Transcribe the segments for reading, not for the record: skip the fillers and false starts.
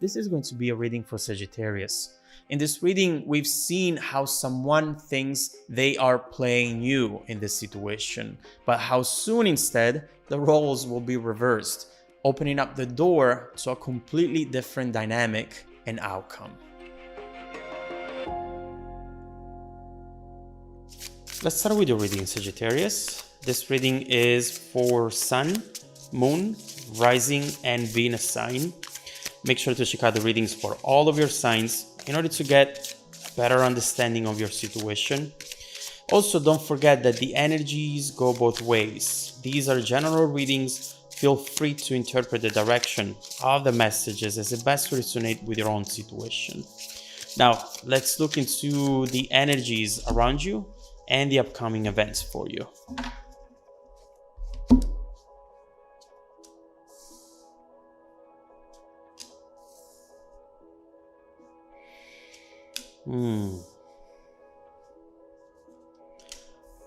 this is going to be a reading for Sagittarius. In this reading, we've seen how someone thinks they are playing you in this situation, but how soon instead the roles will be reversed, opening up the door to a completely different dynamic and outcome. Let's start with your reading, Sagittarius. This reading is for Sun, Moon, Rising, and Venus sign. Make sure to check out the readings for all of your signs in order to get a better understanding of your situation. Also, don't forget that the energies go both ways. These are general readings. Feel free to interpret the direction of the messages as it best resonate with your own situation. Now, let's look into the energies around you and the upcoming events for you.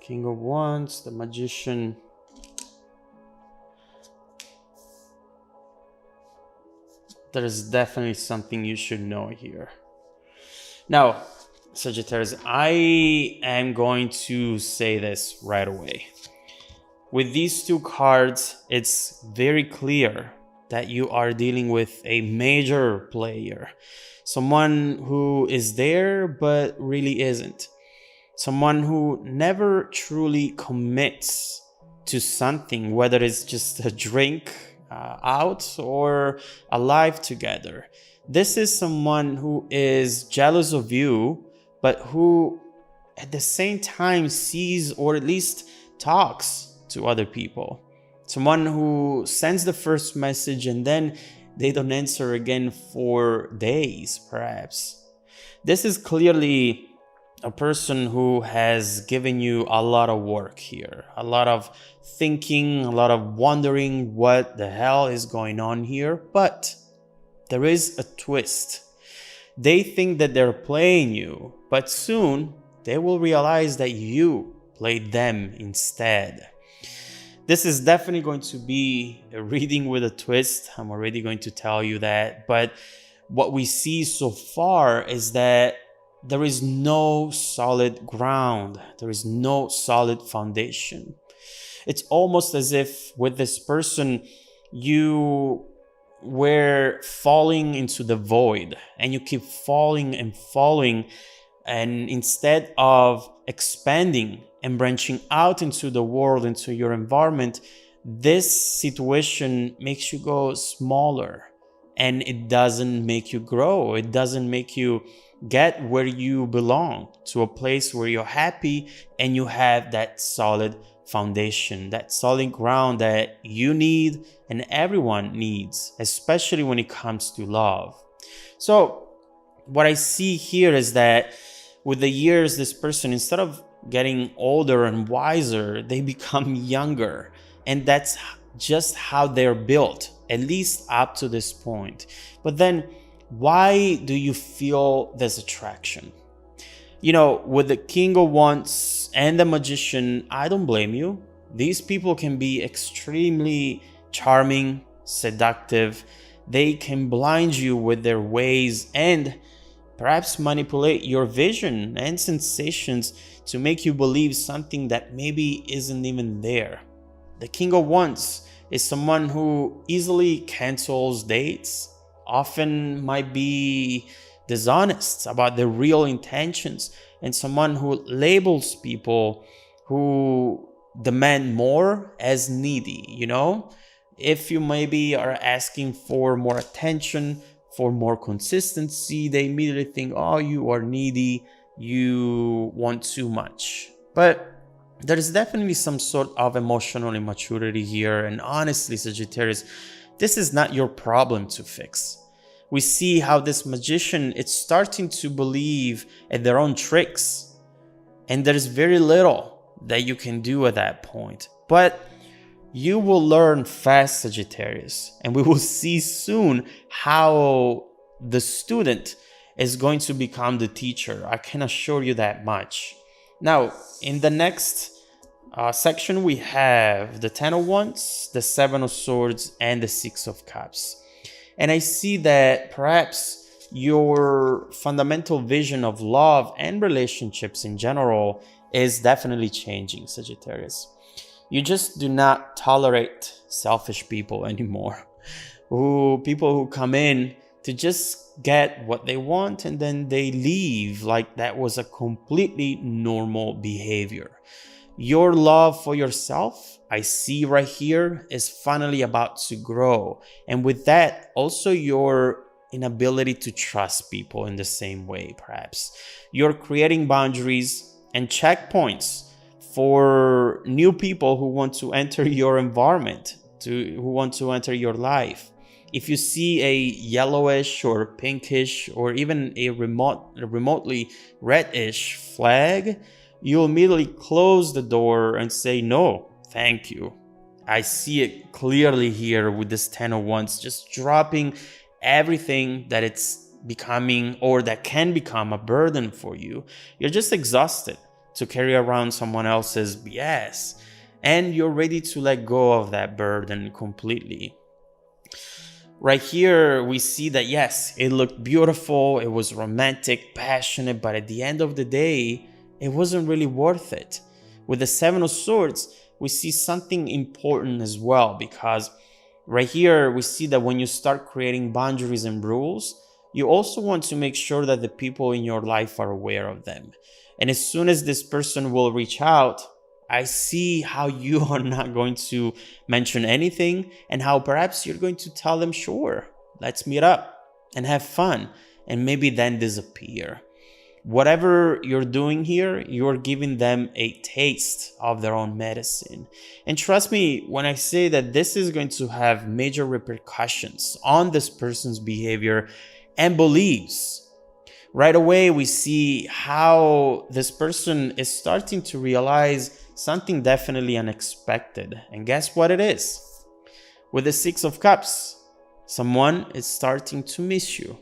King of Wands, the Magician. There is definitely something you should know here. Now, Sagittarius, I am going to say this right away. With these two cards, it's very clear that you are dealing with a major player. Someone who is there but really isn't. Someone who never truly commits to something, whether it's just a drink out or a life together. This is someone who is jealous of you, but who at the same time sees or at least talks to other people. Someone who sends the first message and then they don't answer again for days, perhaps. This is clearly a person who has given you a lot of work here, a lot of thinking, a lot of wondering what the hell is going on here. But there is a twist. They think that they're playing you, but soon they will realize that you played them instead. This is definitely going to be a reading with a twist. I'm already going to tell you that. But what we see so far is that there is no solid ground. There is no solid foundation. It's almost as if with this person, you were falling into the void and you keep falling and falling. And instead of expanding and branching out into the world, into your environment, this situation makes you go smaller and it doesn't make you grow. It doesn't make you get where you belong, to a place where you're happy and you have that solid foundation, that solid ground that you need and everyone needs, especially when it comes to love. So what I see here is that with the years, this person, instead of getting older and wiser, they become younger. And that's just how they're built, at least up to this point. But then why do you feel this attraction? You know, with the King of Wands and the Magician, I don't blame you. These people can be extremely charming, seductive. They can blind you with their ways and perhaps manipulate your vision and sensations to make you believe something that maybe isn't even there. The King of Wands is someone who easily cancels dates, often might be dishonest about their real intentions, and someone who labels people who demand more as needy. You know, if you maybe are asking for more attention, for more consistency, they immediately think, oh, you are needy, you want too much. But there is definitely some sort of emotional immaturity here. And honestly, Sagittarius, this is not your problem to fix. We see how this Magician is starting to believe in their own tricks. And there's very little that you can do at that point. But you will learn fast, Sagittarius. And we will see soon how the student is going to become the teacher. I can assure you that much. Now, in the next section, we have the Ten of Wands, the Seven of Swords, and the Six of Cups. And I see that perhaps your fundamental vision of love and relationships in general is definitely changing, Sagittarius. You just do not tolerate selfish people anymore. People who come in to just get what they want and then they leave like that was a completely normal behavior. Your love for yourself, I see right here, is finally about to grow. And with that, also your inability to trust people in the same way, perhaps. You're creating boundaries and checkpoints for new people who want to enter your environment, who want to enter your life. If you see a yellowish or pinkish or even a remotely reddish flag, you immediately close the door and say, no, thank you. I see it clearly here with this 10 of Wands, just dropping everything that it's becoming or that can become a burden for you. You're just exhausted to carry around someone else's BS, and you're ready to let go of that burden completely. Right here, we see that yes, it looked beautiful, it was romantic, passionate, but at the end of the day, it wasn't really worth it. With the 7 of Swords, we see something important as well, because right here, we see that when you start creating boundaries and rules, you also want to make sure that the people in your life are aware of them. And as soon as this person will reach out, I see how you are not going to mention anything and how perhaps you're going to tell them, sure, let's meet up and have fun, and maybe then disappear. Whatever you're doing here, you're giving them a taste of their own medicine. And trust me when I say that this is going to have major repercussions on this person's behavior and beliefs. Right away, we see how this person is starting to realize something definitely unexpected. And guess what it is? With the 6 of Cups, someone is starting to miss you.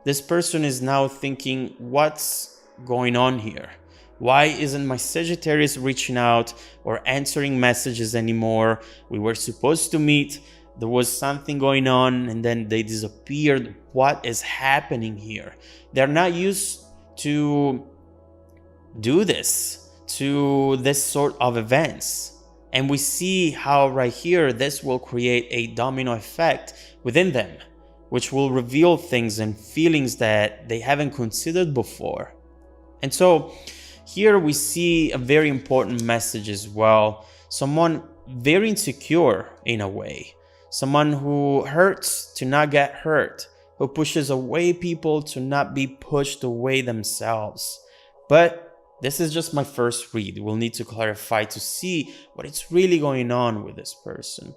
This person is now thinking, what's going on here? Why isn't my Sagittarius reaching out or answering messages anymore? We were supposed to meet. There was something going on and then they disappeared. What is happening here? They're not used to do this, to this sort of events. And we see how right here, this will create a domino effect within them, which will reveal things and feelings that they haven't considered before. And so here we see a very important message as well. Someone very insecure in a way. Someone who hurts to not get hurt, who pushes away people to not be pushed away themselves. But this is just my first read. We'll need to clarify to see what is really going on with this person.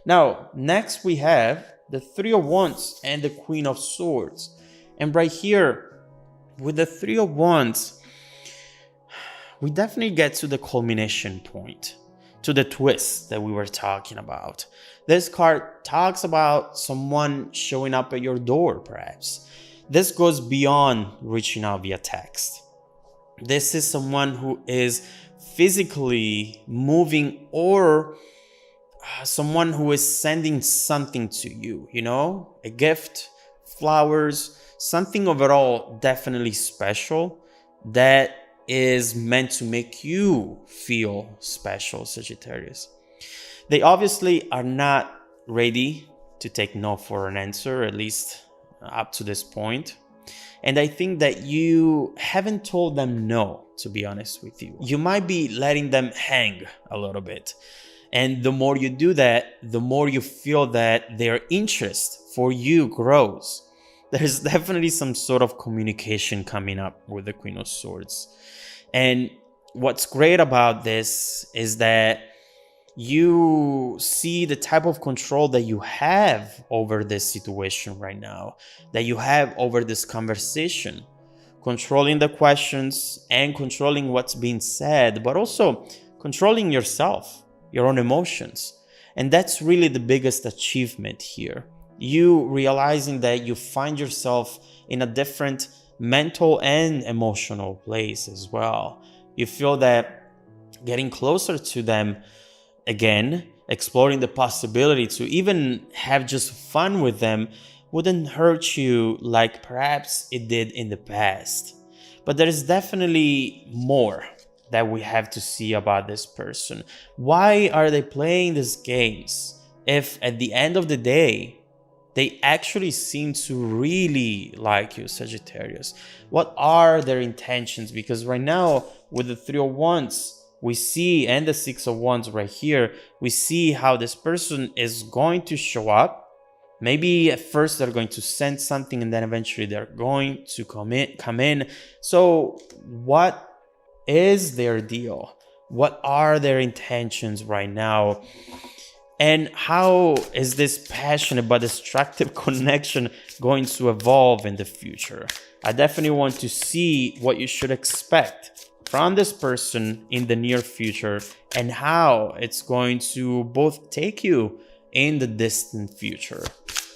Now, next we have the 3 of Wands and the Queen of Swords. And right here, with the 3 of Wands, we definitely get to the culmination point, to the twist that we were talking about. This card talks about someone showing up at your door, perhaps. This goes beyond reaching out via text. This is someone who is physically moving, or someone who is sending something to you, you know, a gift, flowers, something overall definitely special that is meant to make you feel special, Sagittarius. They obviously are not ready to take no for an answer, at least up to this point. And I think that you haven't told them no, to be honest with you. You might be letting them hang a little bit. And the more you do that, the more you feel that their interest for you grows. There's definitely some sort of communication coming up with the Queen of Swords. And what's great about this is that you see the type of control that you have over this situation right now, that you have over this conversation, controlling the questions and controlling what's being said, but also controlling yourself, your own emotions. And that's really the biggest achievement here. You realizing that you find yourself in a different mental and emotional place as well. You feel that getting closer to them again, exploring the possibility to even have just fun with them wouldn't hurt you like perhaps it did in the past. But there is definitely more that we have to see about this person. Why are they playing these games if at the end of the day they actually seem to really like you, Sagittarius? What are their intentions? Because right now with the Three of Wands we see, and the Six of Wands right here, we see how this person is going to show up. Maybe at first they're going to send something and then eventually they're going to come in. So what is their deal? What are their intentions right now? And how is this passionate but destructive connection going to evolve in the future? I definitely want to see what you should expect from this person in the near future and how it's going to both take you in the distant future.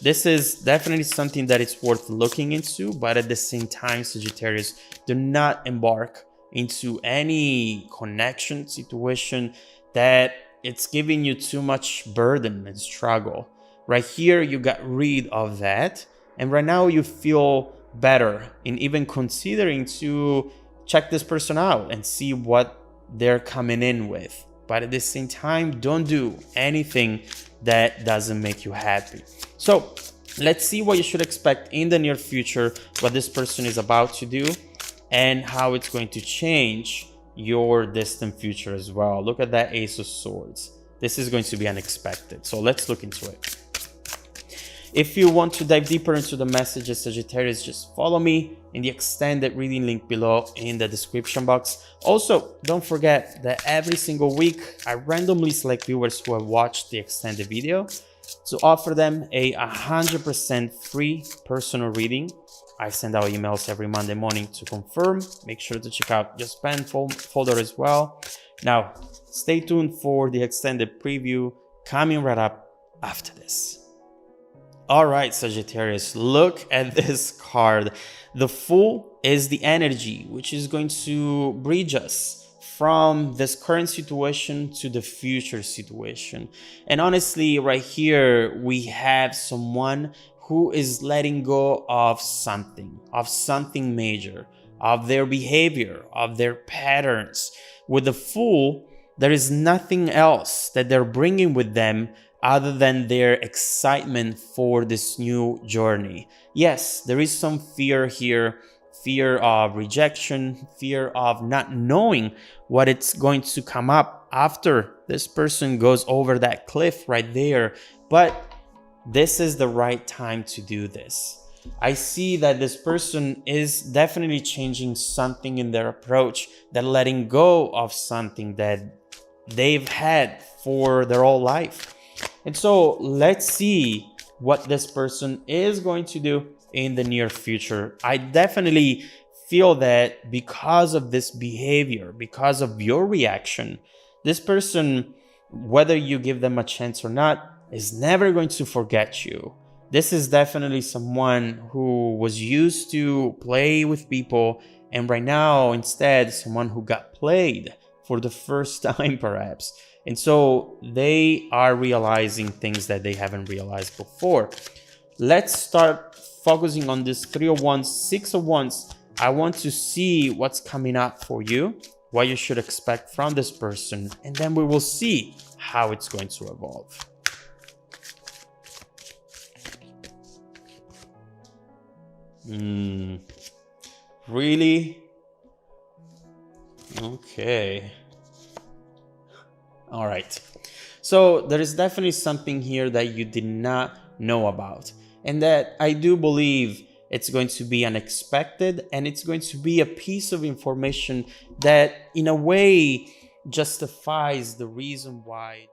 This is definitely something that it's worth looking into, but at the same time, Sagittarius, do not embark into any connection situation that it's giving you too much burden and struggle. Right here, you got rid of that, and right now you feel better in even considering to check this person out and see what they're coming in with. But at the same time, don't do anything that doesn't make you happy. So let's see what you should expect in the near future, what this person is about to do, and how it's going to change your distant future as well. Look at that Ace of Swords. This is going to be unexpected. So let's look into it. If you want to dive deeper into the messages, Sagittarius, just follow me in the extended reading link below in the description box. Also, don't forget that every single week, I randomly select viewers who have watched the extended video to offer them a 100% free personal reading. I send out emails every Monday morning to confirm. Make sure to check out your spam folder as well. Now, stay tuned for the extended preview coming right up after this. All right, Sagittarius, look at this card. The Fool is the energy which is going to bridge us from this current situation to the future situation. And honestly, right here, we have someone who is letting go of something major, of their behavior, of their patterns. With the Fool, there is nothing else that they're bringing with them other than their excitement for this new journey. Yes, there is some fear here, fear of rejection, fear of not knowing what it's going to come up after this person goes over that cliff right there. But this is the right time to do this. I see that this person is definitely changing something in their approach, that letting go of something that they've had for their whole life. And so let's see what this person is going to do in the near future. I definitely feel that because of this behavior, because of your reaction, this person, whether you give them a chance or not, is never going to forget you. This is definitely someone who was used to play with people, and right now, instead, someone who got played for the first time, perhaps. And so they are realizing things that they haven't realized before. Let's start focusing on this Three of Wands, Six of Wands. I want to see what's coming up for you, what you should expect from this person, and then we will see how it's going to evolve. Really? Okay. All right. So there is definitely something here that you did not know about, and that I do believe it's going to be unexpected, and it's going to be a piece of information that in a way justifies the reason why